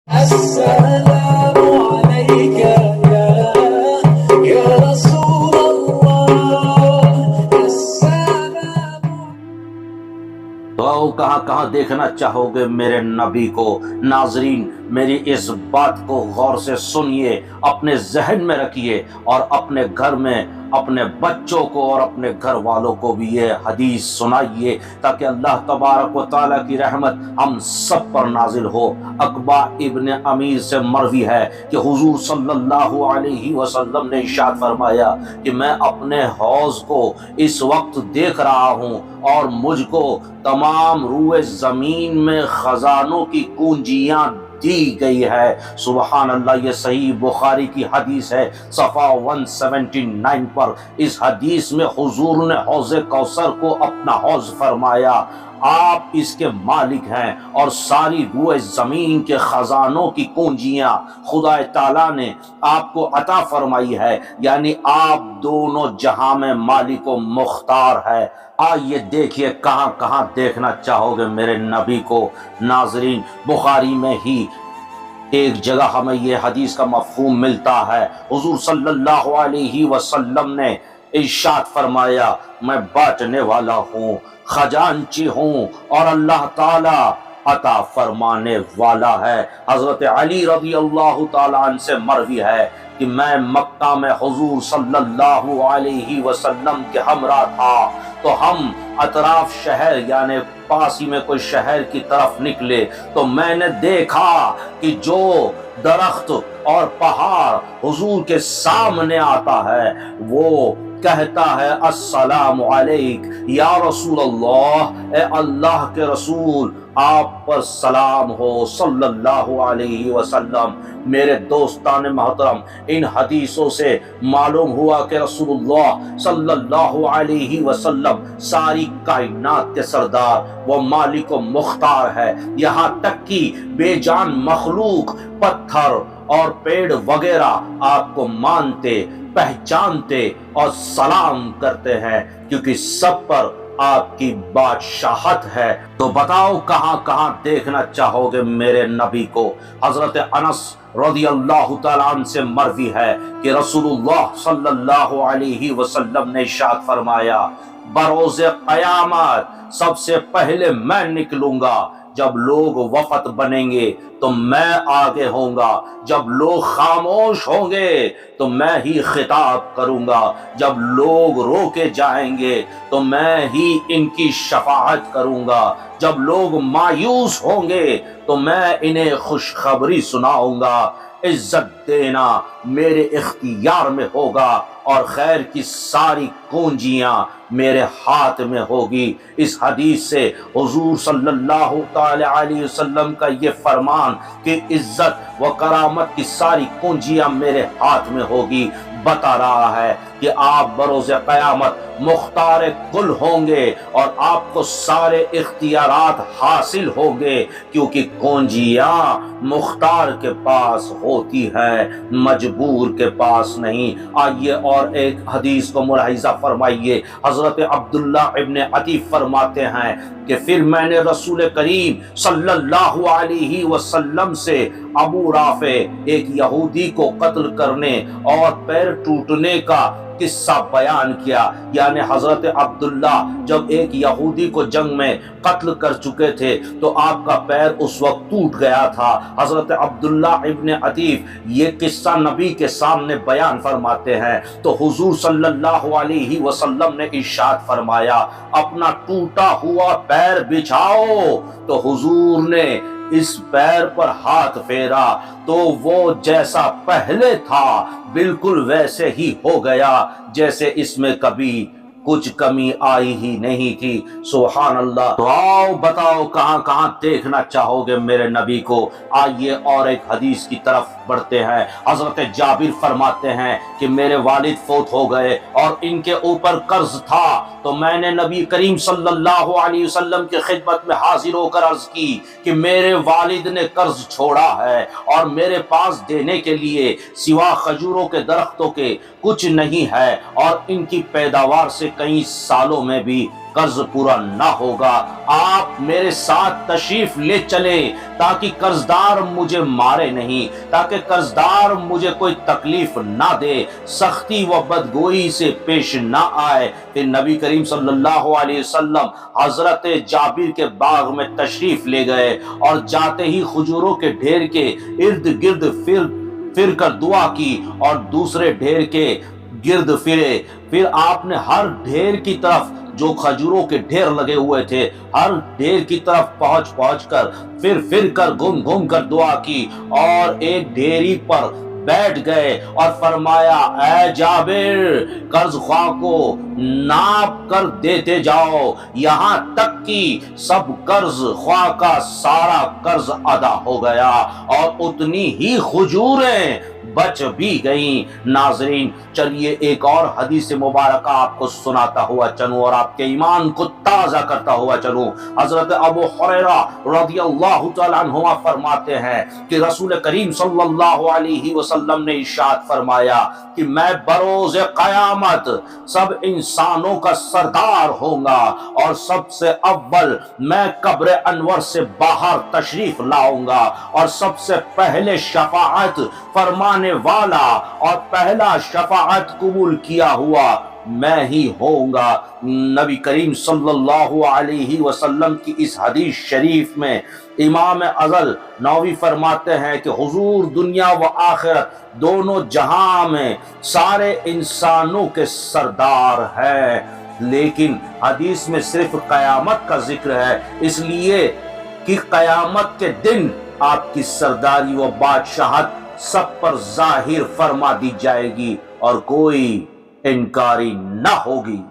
السلام عليك يا رسول الله السلام. تو کہاں کہاں دیکھنا چاہو گے میرے نبی کو؟ ناظرین، میری اس بات کو غور سے سنیے، اپنے ذہن میں رکھیے، اور اپنے گھر میں اپنے بچوں کو اور اپنے گھر والوں کو بھی یہ حدیث سنائیے، تاکہ اللہ تبارک و تعالیٰ کی رحمت ہم سب پر نازل ہو۔ عقبہ ابن امیر سے مروی ہے کہ حضور صلی اللہ علیہ وسلم نے ارشاد فرمایا کہ میں اپنے حوض کو اس وقت دیکھ رہا ہوں اور مجھ کو تمام روئے زمین میں خزانوں کی کنجیاں دی گئی ہے۔ سبحان اللہ، یہ صحیح بخاری کی حدیث ہے، صفحہ 179 پر۔ اس حدیث میں حضور نے حوض کوثر کو اپنا حوض فرمایا، آپ اس کے مالک ہیں، اور ساری روئے زمین کے خزانوں کی کنجیاں خدا تعالیٰ نے آپ کو عطا فرمائی ہے، یعنی آپ دونوں جہاں میں مالک و مختار ہے۔ آئیے دیکھیے کہاں کہاں دیکھنا چاہو گے میرے نبی کو؟ ناظرین، بخاری میں ہی ایک جگہ ہمیں یہ حدیث کا مفہوم ملتا ہے۔ حضور صلی اللہ علیہ وسلم نے ارشاد فرمایا، میں بانٹنے والا ہوں، خزانچی ہوں، اور اللہ تعالی عطا فرمانے والا ہے۔ حضرت علی رضی اللہ تعالیٰ عنہ سے مروی ہے کہ میں مکہ میں حضور صلی اللہ علیہ وسلم کے ہمراہ تھا، تو ہم اطراف شہر یعنی پاس ہی میں کوئی شہر کی طرف نکلے، تو میں نے دیکھا کہ جو درخت اور پہاڑ حضور کے سامنے آتا ہے وہ کہتا ہے السلام علیک یا رسول اللہ، اے اللہ کے رسول آپ پر سلام ہو صلی اللہ علیہ وسلم۔ میرے دوستان محترم، ان حدیثوں سے معلوم ہوا کہ رسول اللہ صلی اللہ علیہ وسلم ساری کائنات کے سردار و مالک و مختار ہے، یہاں تک کہ بے جان مخلوق، پتھر اور پیڑ وغیرہ آپ کو مانتے، پہچانتے اور سلام کرتے ہیں، کیونکہ سب پر آپ کی بادشاہت ہے۔ تو بتاؤ کہاں کہاں دیکھنا چاہو گے میرے نبی کو؟ حضرت انس رضی اللہ تعالیٰ عنہ سے مروی ہے کہ رسول اللہ صلی اللہ علیہ وسلم نے ارشاد فرمایا، بروز قیامت سب سے پہلے میں نکلوں گا، جب لوگ وفد بنیں گے تو میں آگے ہوں گا، جب لوگ خاموش ہوں گے تو میں ہی خطاب کروں گا، جب لوگ روکے جائیں گے تو میں ہی ان کی شفاعت کروں گا، جب لوگ مایوس ہوں گے تو میں انہیں خوشخبری سناؤں گا۔ عزت دینا میرے اختیار میں ہوگا اور خیر کی ساری کنجیاں میرے ہاتھ میں ہوگی۔ اس حدیث سے حضور صلی اللہ تعالی علیہ وسلم کا یہ فرمان کہ عزت و کرامت کی ساری کنجیاں میرے ہاتھ میں ہوگی بتا رہا ہے کہ آپ بروز قیامت مختار کل ہوں گے اور آپ کو سارے اختیارات حاصل ہوں گے، کیونکہ کنجیاں مختار کے پاس ہوتی ہیں، مجبور کے پاس نہیں۔ آئیے اور ایک حدیث کو ملاحظہ فرمائیے۔ حضرت عبداللہ ابن عتیق فرماتے ہیں کہ پھر میں نے رسول کریم صلی اللہ علیہ وسلم سے ابو رافع ایک یہودی کو قتل کرنے اور پیر ٹوٹنے کا قصہ بیان کیا، یعنی حضرت عبداللہ جب ایک یہودی کو جنگ میں قتل کر چکے تھے تو آپ کا پیر اس وقت ٹوٹ گیا تھا۔ حضرت عبداللہ ابن عتیق یہ قصہ نبی کے سامنے بیان فرماتے ہیں تو حضور صلی اللہ علیہ وسلم نے ارشاد فرمایا، اپنا ٹوٹا ہوا پیر بچھاؤ۔ تو حضور نے اس پیر پر ہاتھ پھیرا تو وہ جیسا پہلے تھا بالکل ویسے ہی ہو گیا جیسے اس میں کبھی کچھ کمی آئی ہی نہیں تھی۔ سبحان اللہ۔ تو آؤ بتاؤ کہاں کہاں دیکھنا چاہو گے میرے نبی کو؟ آئیے اور ایک حدیث کی طرف بڑھتے ہیں۔ حضرت جابر فرماتے ہیں کہ میرے والد فوت ہو گئے اور ان کے اوپر قرض تھا، تو میں نے نبی کریم صلی اللہ علیہ وسلم کی خدمت میں حاضر ہو کر عرض کی کہ میرے والد نے قرض چھوڑا ہے اور میرے پاس دینے کے لیے سوا کھجوروں کے درختوں کے کچھ نہیں ہے، اور ان کی پیداوار سے کے کئی سالوں میں بھی قرض پورا نہ ہوگا، آپ میرے ساتھ تشریف لے چلیں تاکہ قرضدار مجھے مارے نہیں، تاکہ قرضدار مجھے کوئی تکلیف نہ دے، سختی و بدگوئی سے پیش نہ آئے۔ پھر نبی کریم صلی اللہ علیہ وسلم حضرت جابر کے باغ میں تشریف لے گئے اور جاتے ہی کھجوروں کے ڈھیر کے ارد گرد پھر کر دعا کی اور دوسرے ڈھیر کے گرد پھرے۔ پھر آپ نے ہر ڈھیر کی طرف جو کھجوروں کے ڈھیر لگے ہوئے تھے، ہر ڈھیر کی طرف پہنچ کر پھر کر گھوم کر دعا کی اور ایک ڈھیری پر بیٹھ گئے اور فرمایا، اے جابر، قرض خواہ کو ناپ کر دیتے جاؤ یہاں تک کہ سب قرض خواہ کا سارا قرض ادا ہو گیا اور اتنی ہی کھجوریں بچ بھی گئیں۔ ناظرین، چلیے ایک اور حدیث مبارکہ آپ کو سناتا ہوا چلوں اور آپ کے ایمان کو تازہ کرتا ہوا چلوں۔ حضرت ابو ہریرہ رضی اللہ تعالی عنہ فرماتے ہیں کہ رسول کریم صلی اللہ علیہ وسلم نے ارشاد فرمایا کہ میں بروز قیامت سب انسانوں کا سردار ہوں گا اور سب سے اول میں قبر انور سے باہر تشریف لاؤں گا اور سب سے پہلے شفاعت فرمانے والا اور پہلا شفاعت قبول کیا ہوا میں ہی ہوں گا۔ نبی کریم صلی اللہ علیہ وسلم کی اس حدیث شریف میں امام ازل نووی فرماتے ہیں کہ حضور دنیا و آخرت دونوں جہاں میں سارے انسانوں کے سردار ہیں، لیکن حدیث میں صرف قیامت کا ذکر ہے، اس لیے کہ قیامت کے دن آپ کی سرداری و بادشاہت سب پر ظاہر فرما دی جائے گی اور کوئی انکاری نہ ہوگی۔